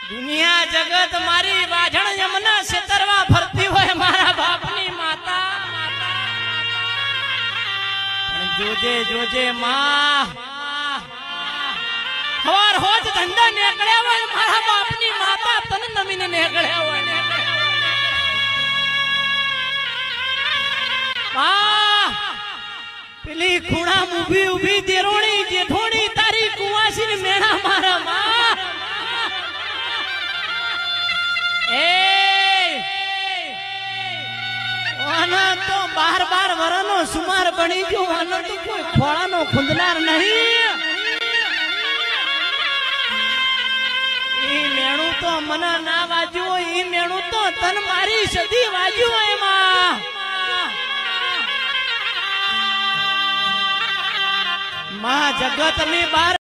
દુનિયા જગત મારી વાજણ યમના સેતરવા ફરતી હોય મારા બાપની માતા જોજે જોજે માં હવાર હોજ ધંધા નીકળ્યા હોય મારા બાપની માતા તન નમીને નીકળ્યા હોય પેલી ખૂણા ઊભી ઊભી દેરોણી જેઠોણી તારી કુવાસી મેણા મારા માં તો 12 વરનો સુમાર બની ગયો આનો તો કોઈ ખોળાનો ખુંદનાર નહીં ઈ મેણું તો મને ના વાજ્યું હોય ઈ મેણું તો તન મારી સદી વાજ્યું હોય માં જગત ની બાર